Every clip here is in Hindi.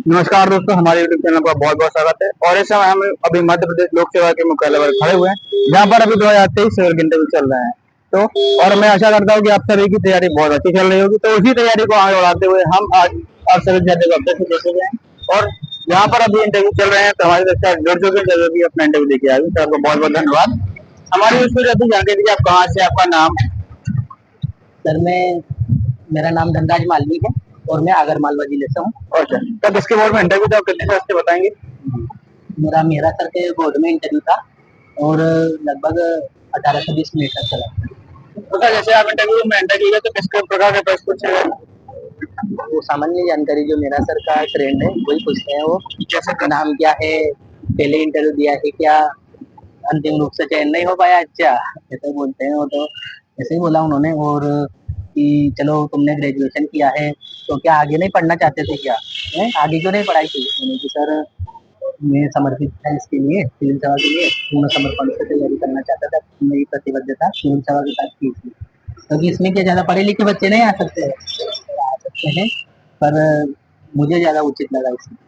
नमस्कार दोस्तों, हमारे यूट्यूब चैनल पर बहुत बहुत स्वागत है। और इस समय हम अभी मध्य प्रदेश लोक सेवा के मुख्यालय पर खड़े हुए हैं, जहाँ पर अभी 2023 सिविल के इंटरव्यू चल रहे हैं। तो और मैं आशा करता हूँ कि आप सभी की तैयारी बहुत अच्छी चल रही होगी। तो उसी तैयारी को आगे बढ़ाते हुए हम आज आप सभी विद्यार्थियों को अपडेट देते हुए हैं। और यहाँ पर अभी इंटरव्यू चल रहे हैं, तो हमारे साथ जुड़ चुके हैं, जो भी अपना इंटरव्यू देके आए। सर को बहुत बहुत धन्यवाद। हमारी उसमें अभी जानकारी दीजिए, आप कहाँ से, आपका नाम। सर मेरा नाम धनराज मालवी है और मैं आगरमालवा जिले से हूँ। अच्छा, तब इसके बोर्ड में इंटरव्यू था, आप कितने से बताएंगे। मेरा सर के बोर्ड में इंटरव्यू था और लगभग 18 से 20 मिनट तक चला। तो सर जैसे आप इंटरव्यू में एंटर किए तो किस प्रकार के प्रश्न पूछे गए। वो सामान्य जानकारी जो मेरा सर का ट्रेंड है वही पूछते हैं। वो जैसे नाम क्या है, पहले इंटरव्यू दिया है क्या, अंतिम रूप से चयन नहीं हो पाया, अच्छा ऐसे बोलते हैं। वो तो ऐसे ही बोला उन्होंने। और कि चलो तुमने ग्रेजुएशन किया है तो क्या आगे नहीं पढ़ना चाहते थे क्या, आगे क्यों नहीं पढ़ाई की। मैंने कि सर मैं समर्पित था इसके लिए, सिविल सेवा के लिए पूर्ण समर्पण से तैयारी करना चाहता था। मेरी प्रतिबद्धता सिविल सेवा के साथ की थी, क्योंकि इसमें क्या ज्यादा पढ़े लिखे बच्चे नहीं आ सकते हैं, पर मुझे ज्यादा उचित लगा इसमें।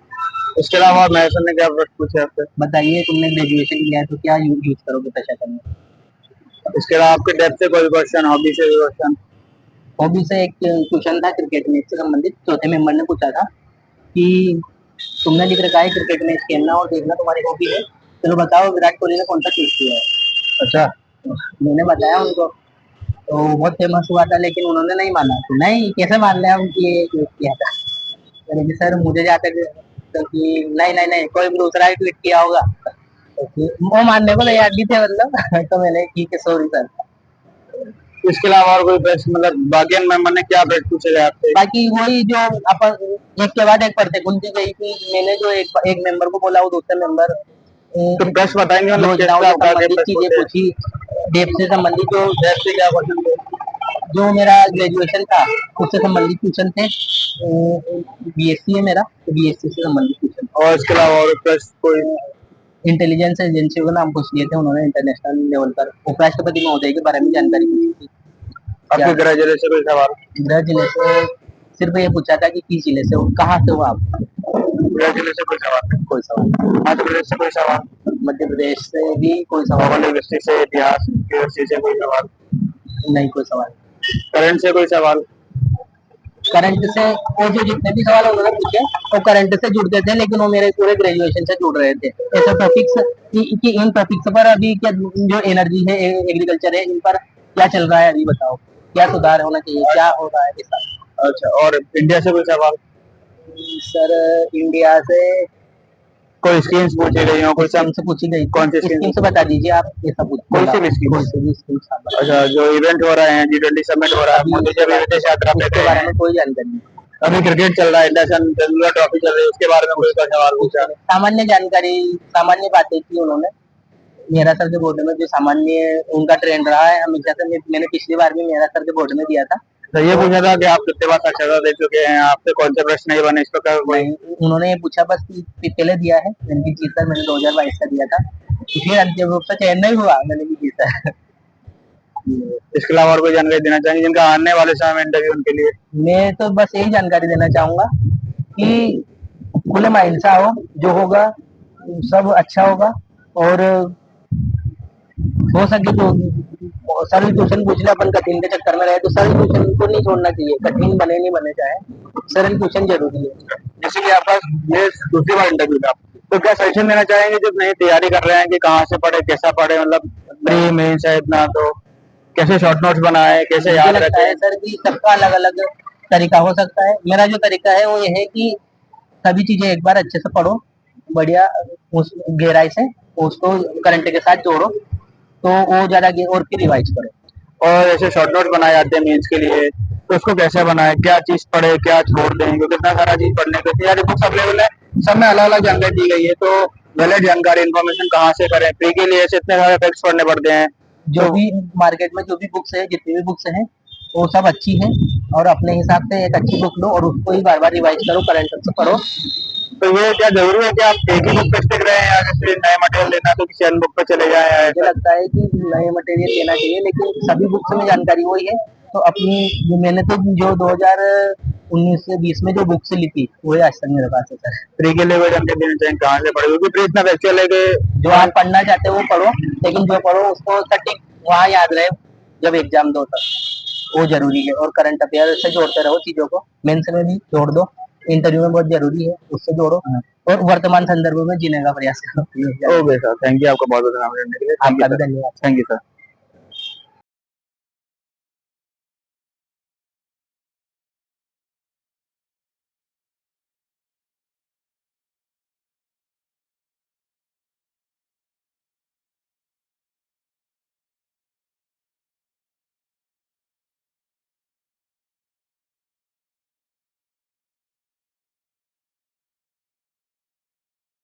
इसके अलावा मैं सर ने क्या प्रश्न पूछे आपसे। बताइए तुमने ग्रेजुएशन किया है तो क्या यूज करोगे पेशा करने। इसके अलावा आपके डेप्थ से कोई क्वेश्चन, हॉबी से क्वेश्चन। हॉबी से एक क्वेश्चन था क्रिकेट मैच से संबंधित। चौथे मेंबर ने पूछा था कि तुमने लिख रखा है क्रिकेट मैच खेलना और देखना तुम्हारी हॉबी है, चलो बताओ विराट कोहली ने कौन सा चूज किया है। अच्छा, मैंने बताया उनको तो बहुत फेमस हुआ था, लेकिन उन्होंने नहीं माना। तो नहीं कैसे मान लिया उनकी ये ट्वीट किया था। मैंने कि सर मुझे जाकर तो कि नहीं नहीं नहीं कोई दूसरा ही ट्वीट किया होगा। तो वो मानने को तैयार नहीं थे मतलब तो मैंने ठीक है सॉरी सर। इसके अलावा और कोई प्रश्न, मतलब बाकी मेंबर ने क्या प्रश्न पूछे गए आपसे। बाकी वही जो अपन एक के बाद एक पढ़ते बुनती गई थी। मैंने जो एक मेंबर को बोला वो दूसरे मेंबर तो प्रश्न बताएंगे, मतलब योजनाओं से संबंधित चीजें पूछी। डेप से संबंधित जो क्या क्वेश्चन थे। जो मेरा ग्रेजुएशन था उससे संबंधित क्वेश्चन थे। बीएससी है मेरा, तो बीएससी से संबंधित क्वेश्चन। और इसके अलावा और प्रश्न कोई। इंटेलिजेंस एजेंसियों का नाम पूछ लिए थे उन्होंने, इंटरनेशनल लेवल पर उपराष्ट्रपति महोदय के बारे में जानकारी पूछी थी। आपके गृह जिले से कोई सवाल। गृह जिले से सिर्फ ये पूछा था कि किस जिले से हो, कहाँ से हो आप। गृह जिले से कोई सवाल। कोई सवाल। मध्य प्रदेश से कोई सवाल। मध्य प्रदेश से भी कोई सवाल। डिस्ट्रिक्ट से, इतिहास यूनिवर्सिटी से कोई सवाल। नहीं कोई सवाल। करंट से कोई सवाल। करंट से वो जो जितने भी सवाल उन्होंने पूछे वो करंट से जुड़ते थे, लेकिन वो मेरे पूरे ग्रेजुएशन से जुड़ रहे थे। ऐसे टॉपिक्स कि इन टॉपिक्स पर अभी क्या जो एनर्जी है, एग्रीकल्चर है, इन पर क्या चल रहा है अभी बताओ, क्या सुधार होना चाहिए, क्या हो रहा है ऐसा। अच्छा, और इंडिया से कोई सवाल। सर इंडिया से कोई स्कीम्स पूछी गई हो, कोई स्कीम से पूछी गई। कौन सी स्कीम से बता दीजिए आप, ऐसा पूछ कोई सी भी स्कीम। अच्छा, जो इवेंट हो रहे हैं, G20 समिट हो रहा है, मोदी जी विदेश यात्रा पे उसके बारे में कोई जानकारी नहीं। अभी क्रिकेट चल रहा है, इंडियन तेंदुलकर ट्रॉफी चल रही है, उसके बारे में कोई सवाल पूछा। सामान्य जानकारी, सामान्य बातें की उन्होंने। मेरा सर के बोर्ड में जो सामान्य उनका ट्रेंड रहा है हमेशा से। मैंने पिछली बार भी मेरा सर के बोर्ड में दिया था। तो ये पूछा था कि आप कितने बार साक्षरता दे चुके हैं, आपसे कौन से प्रश्न नहीं बने, इस प्रकार नहीं, उन्होंने ये पूछा बस कि पहले दिया है। मैंने की जीत सर, मैंने 2022 का दिया था, फिर अंतिम रूप से चयन नहीं हुआ, मैंने भी जीता है। इसके अलावा और कोई जानकारी देना चाहेंगे जिनका आने वाले समय में इंटरव्यू उनके लिए। मैं तो बस यही जानकारी देना चाहूंगा कि खुले माइंड से आओ, जो होगा सब अच्छा होगा। और हो सके तो सरल क्वेश्चन पूछ ले। अपन कठिन के चक्कर में रहे तो सरल क्वेश्चन को नहीं छोड़ना चाहिए, कठिन बने नहीं बने चाहे, सरल क्वेश्चन जरूरी है। जैसे कि आपका ये दूसरी बार इंटरव्यू था, तो क्या सजेशन देना चाहेंगे जो नई तैयारी कर रहे हैं कि कहाँ से पढ़े, कैसा पढ़े, मतलब प्री मेंस है इतना, तो कैसे शॉर्ट नोट्स बनाए, कैसे याद रखते हैं। सर कि सबका अलग अलग तरीका हो सकता है। मेरा जो तरीका है वो ये है कि सभी चीजें एक बार अच्छे से पढ़ो, बढ़िया उस गहराई से उसको करंट के साथ जोड़ो, तो वो ज्यादा और फिर रिवाइज करो। और ऐसे शॉर्ट नोट बनाए जाते हैं मेंस के लिए, तो उसको कैसे बनाए, क्या चीज पढ़े, क्या छोड़ दें, क्योंकि इतना सारा चीज पढ़ने के लिए यार बुक्स अवेलेबल है, सब में अलग अलग जानकारी दी गई है, तो वैलिड जानकारी इन्फॉर्मेशन कहाँ से करें। प्री के लिए ऐसे इतने सारे फैक्ट्स पढ़ने पड़ते हैं। जो भी मार्केट में जो भी बुक्स है, जितनी भी बुक्स हैं वो सब अच्छी है, और अपने हिसाब से एक अच्छी बुक लो और उसको ही बार बार रिवाइज करो, करंट से पढ़ो। तो ये क्या जरूरी है कि आप एक ही बुक पे स्टिक रहे हैं, या जैसे नए मटेरियल लेना तो किसी अन्य बुक पे चले जाए। मुझे लगता है कि नए मटेरियल लेना चाहिए, लेकिन सभी बुक्स में जानकारी वही है। तो अपनी मैंने तो जो 19 से 20 में जो बुक्स ली थी वही आज तक मेरे पास है सर। प्री के लेवल जानकारी देना चाहें कहाँ से पढ़े, क्योंकि प्री इतना फैक्चुअल है कि जो आप पढ़ना चाहते हो वो पढ़ो, लेकिन जो पढ़ो उसको सटीक वहाँ याद रहे जब एग्जाम दो तब, वो जरूरी है। और करंट अफेयर से जोड़ते रहो चीजों को, मेंस में भी जोड़ दो, इंटरव्यू में बहुत जरूरी है, उससे जोड़ो और वर्तमान संदर्भ में जीने का प्रयास करो। ओके सर, थैंक यू आपका बहुत बहुत धन्यवाद देने के लिए। आपका भी धन्यवाद। Thank you sir.